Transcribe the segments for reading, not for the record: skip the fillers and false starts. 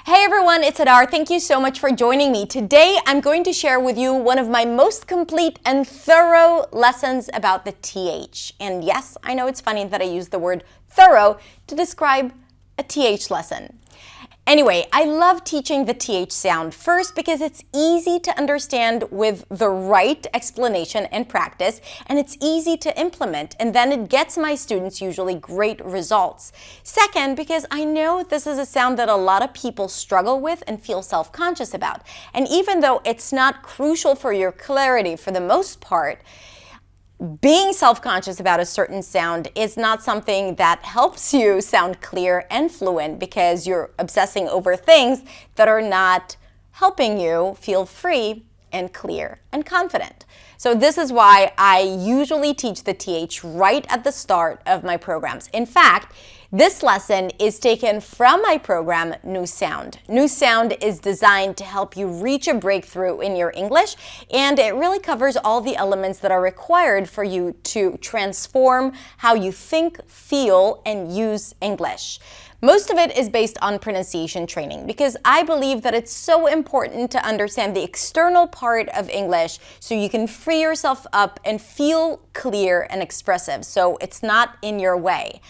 Hey everyone, it's Hadar. Thank you so much for joining me. Today I'm going to share with you one of my most complete and thorough lessons about the TH. And yes, I know it's funny that I use the word thorough to describe a TH lesson. Anyway, I love teaching the TH sound first because it's easy to understand with the right explanation and practice, and it's easy to implement, and then it gets my students usually great results. Second, because I know this is a sound that a lot of people struggle with and feel self-conscious about. And even though it's not crucial for your clarity for the most part, being self-conscious about a certain sound is not something that helps you sound clear and fluent because you're obsessing over things that are not helping you feel free and clear and confident. So this is why I usually teach the TH right at the start of my programs. In fact, this lesson is taken from my program, New Sound. New Sound is designed to help you reach a breakthrough in your English, and it really covers all the elements that are required for you to transform how you think, feel, and use English. Most of it is based on pronunciation training because I believe that it's so important to understand the external part of English so you can free yourself up and feel clear and expressive so it's not in your way.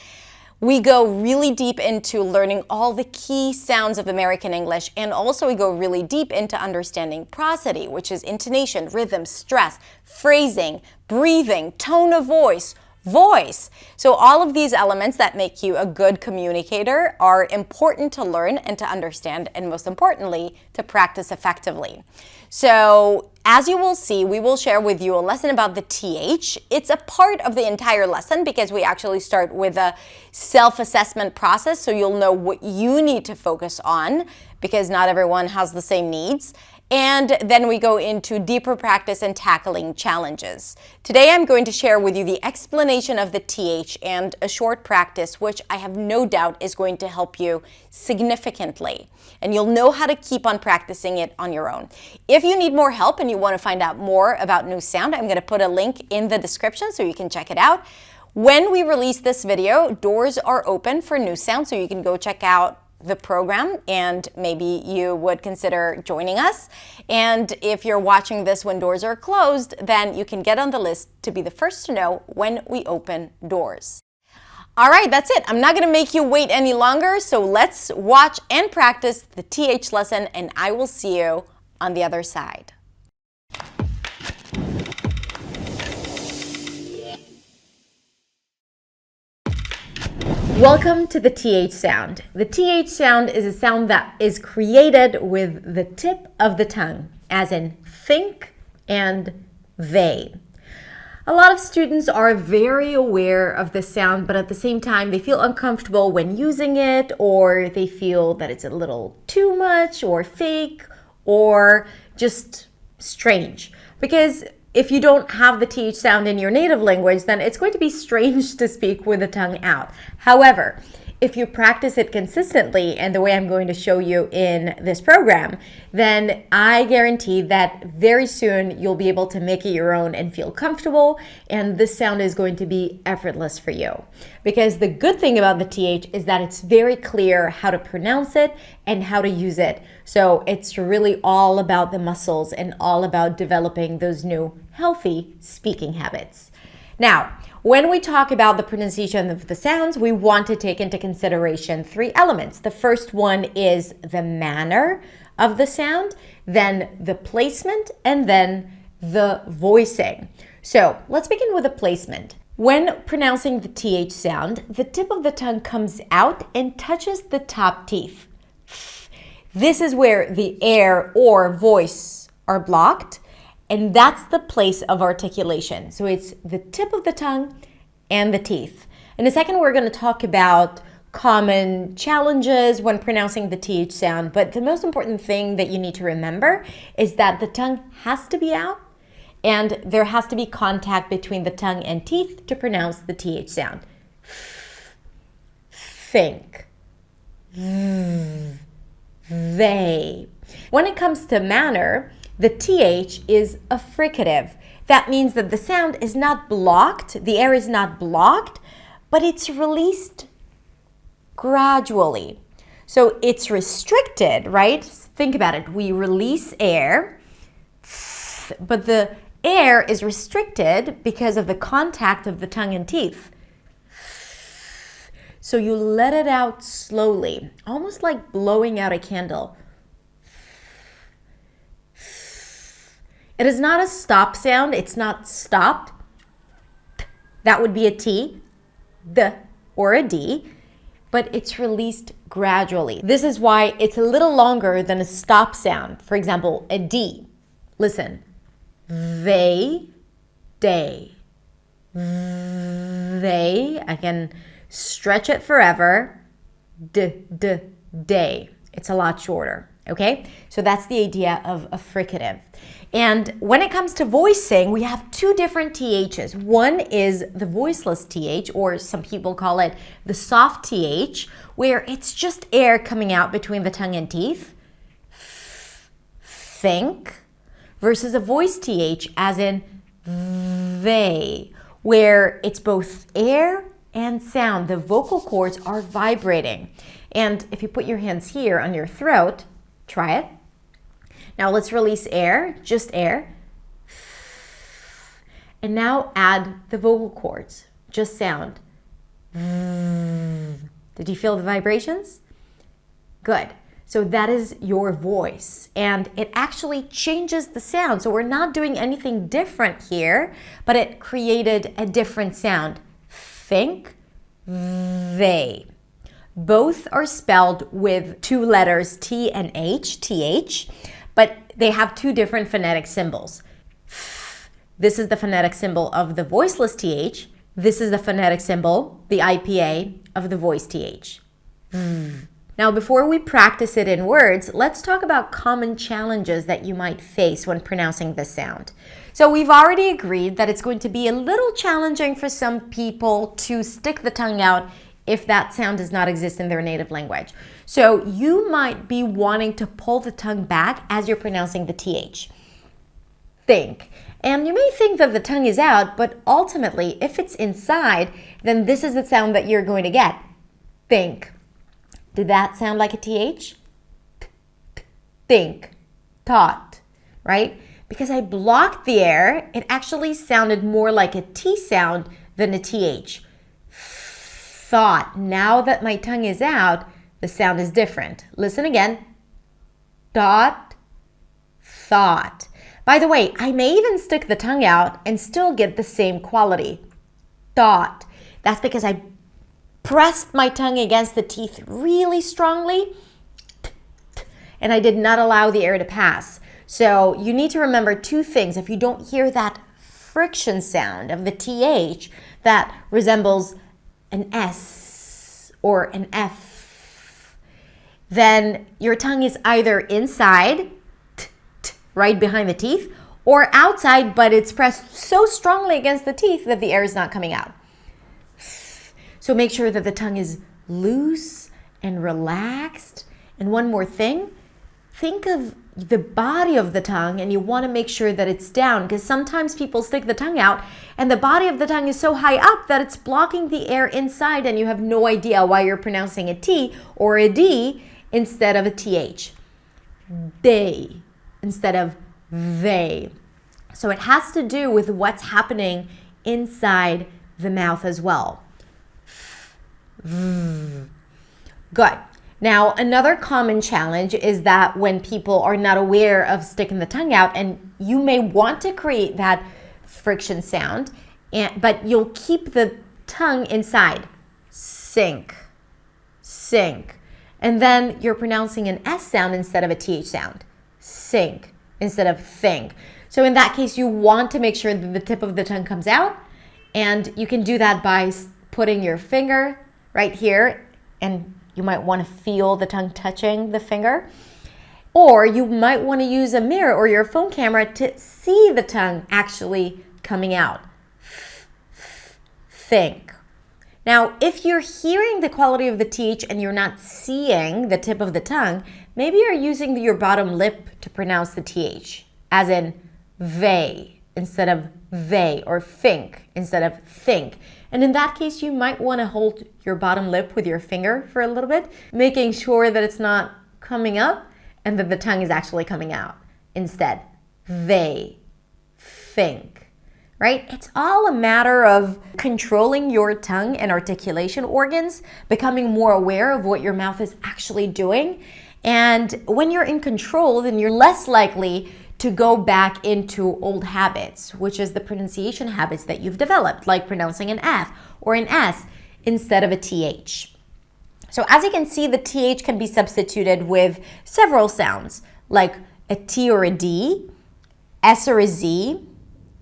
We go really deep into learning all the key sounds of American English, and also we go really deep into understanding prosody, which is intonation, rhythm, stress, phrasing, breathing, tone of voice, voice. So all of these elements that make you a good communicator are important to learn and to understand, and most importantly, to practice effectively. So as you will see, we will share with you a lesson about the TH. It's a part of the entire lesson because we actually start with a self-assessment process, so you'll know what you need to focus on because not everyone has the same needs. And then we go into deeper practice and tackling challenges. Today I'm going to share with you the explanation of the TH and a short practice, which I have no doubt is going to help you significantly. And you'll know how to keep on practicing it on your own. If you need more help and you want to find out more about New Sound, I'm going to put a link in the description so you can check it out. When we release this video, doors are open for New Sound, so you can go check out the program and maybe you would consider joining us. And if you're watching this when doors are closed, then you can get on the list to be the first to know when we open doors. All right, that's it. I'm not going to make you wait any longer, so let's watch and practice the TH lesson, and I will see you on the other side. Welcome to the TH sound. The TH sound is a sound that is created with the tip of the tongue, as in think and they. A lot of students are very aware of the sound, but at the same time, they feel uncomfortable when using it, or they feel that it's a little too much, or fake, or just strange. Because if you don't have the TH sound in your native language, then it's going to be strange to speak with the tongue out. However, if you practice it consistently, and the way I'm going to show you in this program, then I guarantee that very soon you'll be able to make it your own and feel comfortable, and this sound is going to be effortless for you. Because the good thing about the TH is that it's very clear how to pronounce it and how to use it. So it's really all about the muscles and all about developing those new healthy speaking habits. Now, when we talk about the pronunciation of the sounds, we want to take into consideration three elements. The first one is the manner of the sound, then the placement, and then the voicing. So let's begin with the placement. When pronouncing the TH sound, the tip of the tongue comes out and touches the top teeth. This is where the air or voice are blocked, and that's the place of articulation. So it's the tip of the tongue and the teeth. In a second, we're going to talk about common challenges when pronouncing the TH sound, but the most important thing that you need to remember is that the tongue has to be out and there has to be contact between the tongue and teeth to pronounce the TH sound. Think. They. When it comes to manner, the TH is a fricative. That means that the sound is not blocked, the air is not blocked, but it's released gradually. So it's restricted, right? Think about it. We release air, but the air is restricted because of the contact of the tongue and teeth. So you let it out slowly, almost like blowing out a candle. It is not a stop sound. It's not stopped. That would be a T, the, or a D, but it's released gradually. This is why it's a little longer than a stop sound. For example, a D. Listen. They, day. They, I can stretch it forever. Day. It's a lot shorter, okay? So that's the idea of a fricative. And when it comes to voicing, we have two different THs. One is the voiceless TH, or some people call it the soft TH, where it's just air coming out between the tongue and teeth. Think. Versus a voice TH, as in they, where it's both air and sound. The vocal cords are vibrating. And if you put your hands here on your throat, try it. Now let's release air, just air. And now add the vocal cords, just sound. Did you feel the vibrations? Good. So that is your voice, and it actually changes the sound. So we're not doing anything different here, but it created a different sound. Think, they. Both are spelled with two letters, T and H, TH, but they have two different phonetic symbols. This is the phonetic symbol of the voiceless TH. This is the phonetic symbol, the IPA, of the voice TH. Now, before we practice it in words, let's talk about common challenges that you might face when pronouncing this sound. So we've already agreed that it's going to be a little challenging for some people to stick the tongue out if that sound does not exist in their native language. So you might be wanting to pull the tongue back as you're pronouncing the TH. Think. And you may think that the tongue is out, but ultimately, if it's inside, then this is the sound that you're going to get. Think. Did that sound like a TH? Think. Taught. Right? Because I blocked the air, it actually sounded more like a T sound than a TH. Thought. Now that my tongue is out, the sound is different. Listen again. Thought. Thought. By the way, I may even stick the tongue out and still get the same quality. Thought. That's because I pressed my tongue against the teeth really strongly, and I did not allow the air to pass. So you need to remember two things. If you don't hear that friction sound of the TH that resembles an S or an F, then your tongue is either inside, right behind the teeth, or outside, but it's pressed so strongly against the teeth that the air is not coming out. So make sure that the tongue is loose and relaxed. And one more thing, think of the body of the tongue, and you want to make sure that it's down, because sometimes people stick the tongue out and the body of the tongue is so high up that it's blocking the air inside, and you have no idea why you're pronouncing a T or a D instead of a TH. They instead of they. So it has to do with what's happening inside the mouth as well. Good. Now, another common challenge is that when people are not aware of sticking the tongue out, and you may want to create that friction sound, but you'll keep the tongue inside. Sink, sink. And then you're pronouncing an S sound instead of a TH sound. Sink instead of think. So in that case, you want to make sure that the tip of the tongue comes out, and you can do that by putting your finger right here, and you might want to feel the tongue touching the finger. Or you might want to use a mirror or your phone camera to see the tongue actually coming out. Think. Now, if you're hearing the quality of the TH and you're not seeing the tip of the tongue, maybe you're using your bottom lip to pronounce the TH, as in they instead of they, or think instead of think. And in that case, you might want to hold your bottom lip with your finger for a little bit, making sure that it's not coming up and that the tongue is actually coming out. Instead, they think, right? It's all a matter of controlling your tongue and articulation organs, becoming more aware of what your mouth is actually doing. And when you're in control, then you're less likely to go back into old habits, which is the pronunciation habits that you've developed, like pronouncing an F or an S instead of a TH. So as you can see, the TH can be substituted with several sounds, like a T or a D, S or a Z,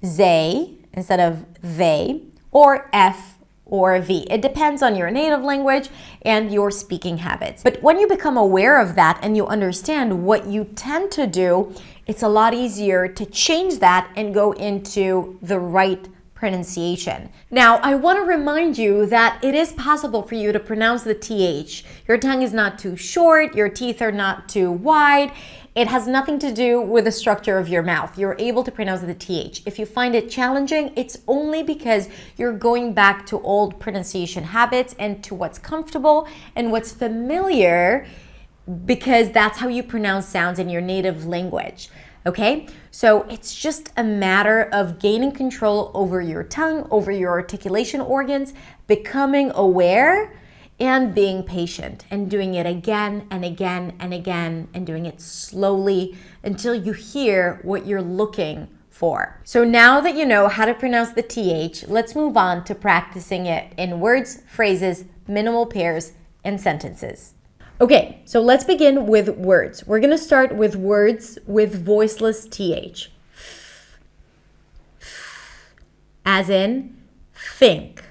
they instead of they, or F or V. It depends on your native language and your speaking habits. But when you become aware of that and you understand what you tend to do, it's a lot easier to change that and go into the right pronunciation. Now, I want to remind you that it is possible for you to pronounce the TH. Your tongue is not too short, your teeth are not too wide. It has nothing to do with the structure of your mouth. You're able to pronounce the TH. If you find it challenging, it's only because you're going back to old pronunciation habits and to what's comfortable and what's familiar, because that's how you pronounce sounds in your native language. Okay, so it's just a matter of gaining control over your tongue, over your articulation organs, becoming aware and being patient and doing it again and again and again and doing it slowly until you hear what you're looking for. So now that you know how to pronounce the TH, let's move on to practicing it in words, phrases, minimal pairs, and sentences. Okay, so let's begin with words. We're going to start with words with voiceless TH. As in, think.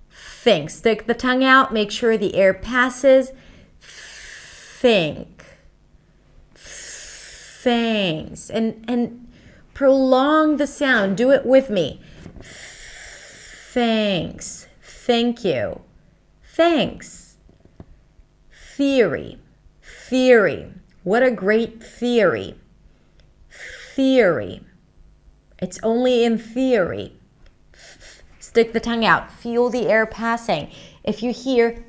Think. Stick the tongue out, make sure the air passes. Think. Thanks. And prolong the sound. Do it with me. Thanks. Thank you. Thanks. Theory. Theory. What a great theory. Theory. It's only in theory. Stick the tongue out. Feel the air passing. If you hear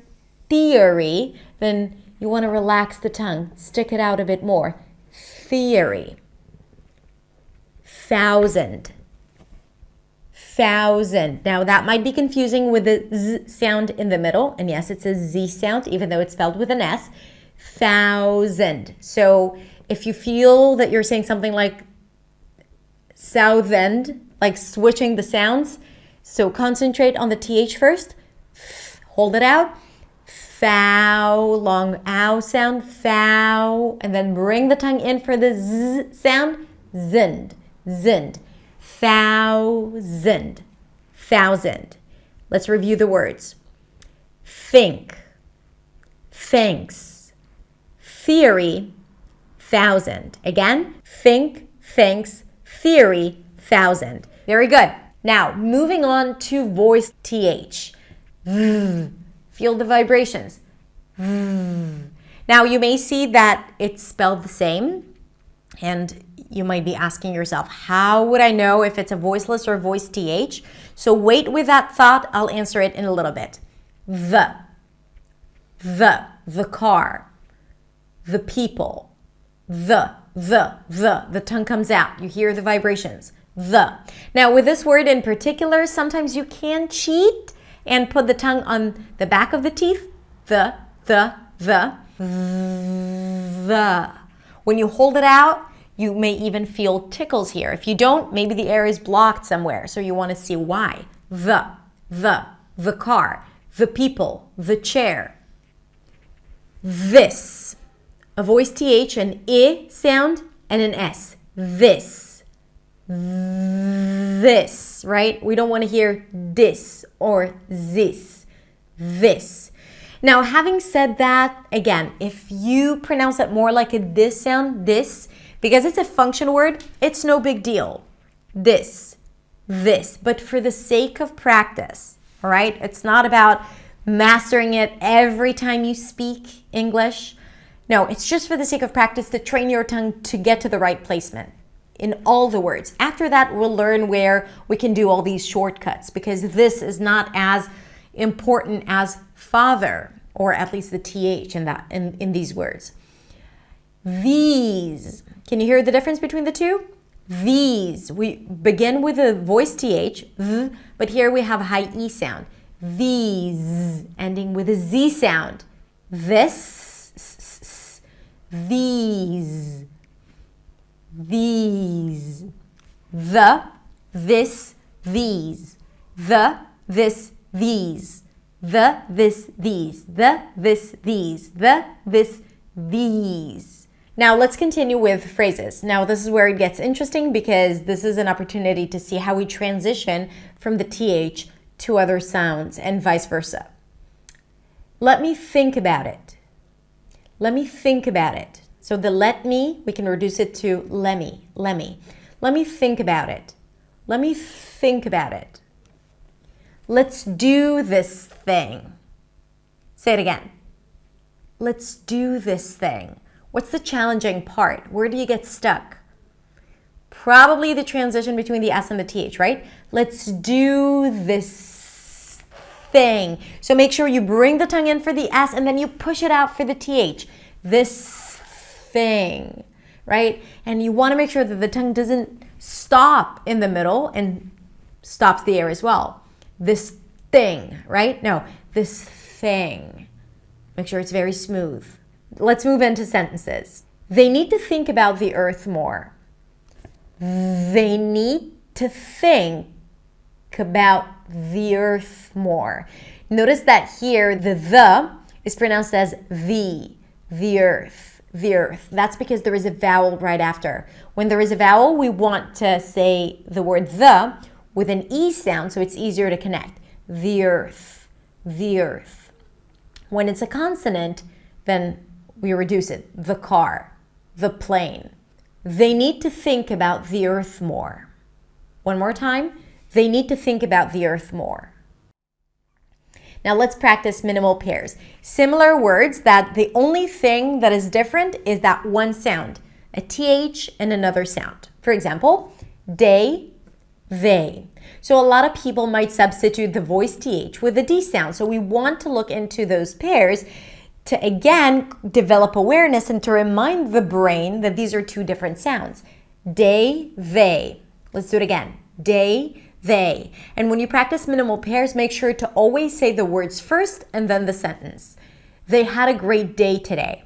theory, then you want to relax the tongue. Stick it out a bit more. Theory. Thousand. Thousand. Now that might be confusing with the Z sound in the middle. And yes, it's a Z sound, even though it's spelled with an S. Thousand. So if you feel that you're saying something like Southend, like switching the sounds, so concentrate on the TH first. Hold it out. Thou, long ow sound, thou, and then bring the tongue in for the Z sound. Zind, zind. Thousand. Thousand. Let's review the words. Think. Thanks. Theory. Thousand. Again, think, thanks, theory, thousand. Very good. Now, moving on to voice TH. Feel the vibrations. Now, you may see that it's spelled the same, and you might be asking yourself, how would I know if it's a voiceless or voice TH? So wait with that thought. I'll answer it in a little bit. The car, the people, the tongue comes out. You hear the vibrations. The. Now with this word in particular, sometimes you can cheat and put the tongue on the back of the teeth. The. When you hold it out, you may even feel tickles here. If you don't, maybe the air is blocked somewhere, so you want to see why. The car, the people, the chair. This. A voice TH, an I sound, and an S. This, right? We don't want to hear this or this. This. Now, having said that, again, if you pronounce it more like a this sound, this, because it's a function word, it's no big deal. This. But for the sake of practice, all right? It's not about mastering it every time you speak English. No, it's just for the sake of practice to train your tongue to get to the right placement. in all the words. After that, we'll learn where we can do all these shortcuts, because this is not as important as father, or at least the th in these words. These. Can you hear the difference between the two? These. We begin with a voice th, but here we have a high e sound. These, ending with a z sound. This, these, these, the, this, these, the, this, these, the, this, these, the, this, these, the, this, these. Now let's continue with phrases. Now this is where it gets interesting, because this is an opportunity to see how we transition from the th to other sounds and vice versa. Let me think about it. Let me think about it. So the let me, we can reduce it to lemmy, lemmy. Let me think about it. Let me think about it. Let's do this thing. Say it again. Let's do this thing. What's the challenging part? Where do you get stuck? Probably the transition between the S and the TH, right? Let's do this thing. So make sure you bring the tongue in for the S and then you push it out for the TH. This thing, right? And you want to make sure that the tongue doesn't stop in the middle and stops the air as well. This thing, right? No, this thing. Make sure it's very smooth. Let's move into sentences. They need to think about the earth more. They need to think about the earth more. Notice that here the is pronounced as the earth, the earth. That's because there is a vowel right after. When there is a vowel, we want to say the word the with an E sound so it's easier to connect. The earth, the earth. When it's a consonant, then we reduce it. The car, the plane. They need to think about the earth more. One more time. They need to think about the earth more. Now let's practice minimal pairs. Similar words that the only thing that is different is that one sound, a TH and another sound. For example, day, they. So a lot of people might substitute the voice TH with the D sound. So we want to look into those pairs to again develop awareness and to remind the brain that these are two different sounds. Day, they. Let's do it again. Day, they. And when you practice minimal pairs, make sure to always say the words first and then the sentence. They had a great day today.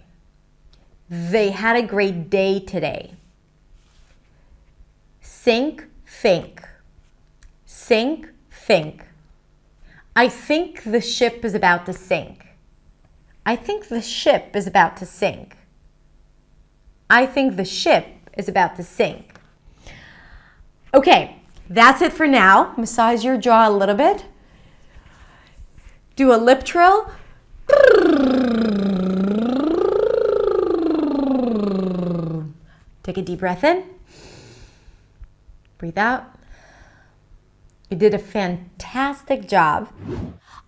They had a great day today. Sink, think. Sink, think. I think the ship is about to sink. I think the ship is about to sink. I think the ship is about to sink. Okay, that's it for now. Massage your jaw a little bit. Do a lip trill. Take a deep breath in. Breathe out. You did a fantastic job.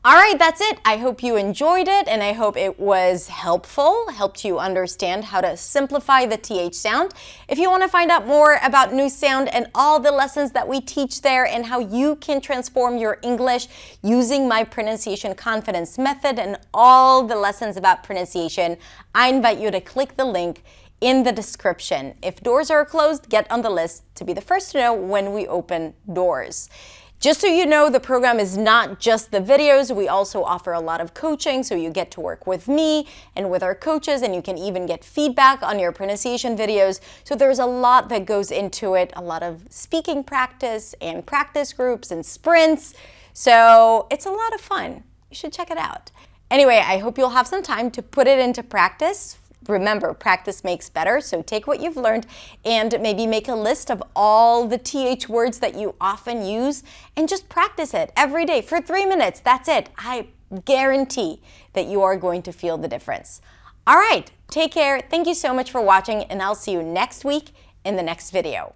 All right, that's it. I hope you enjoyed it and I hope it was helpful, helped you understand how to simplify the TH sound. If you want to find out more about New Sound and all the lessons that we teach there and how you can transform your English using my pronunciation confidence method and all the lessons about pronunciation, I invite you to click the link in the description. If doors are closed, get on the list to be the first to know when we open doors. Just so you know, the program is not just the videos. We also offer a lot of coaching, so you get to work with me and with our coaches, and you can even get feedback on your pronunciation videos. So there's a lot that goes into it, a lot of speaking practice and practice groups and sprints. So it's a lot of fun. You should check it out. Anyway, I hope you'll have some time to put it into practice. Remember, practice makes better, so take what you've learned and maybe make a list of all the TH words that you often use and just practice it every day for 3 minutes. That's it. I guarantee that you are going to feel the difference. All right, take care. Thank you so much for watching, and I'll see you next week in the next video.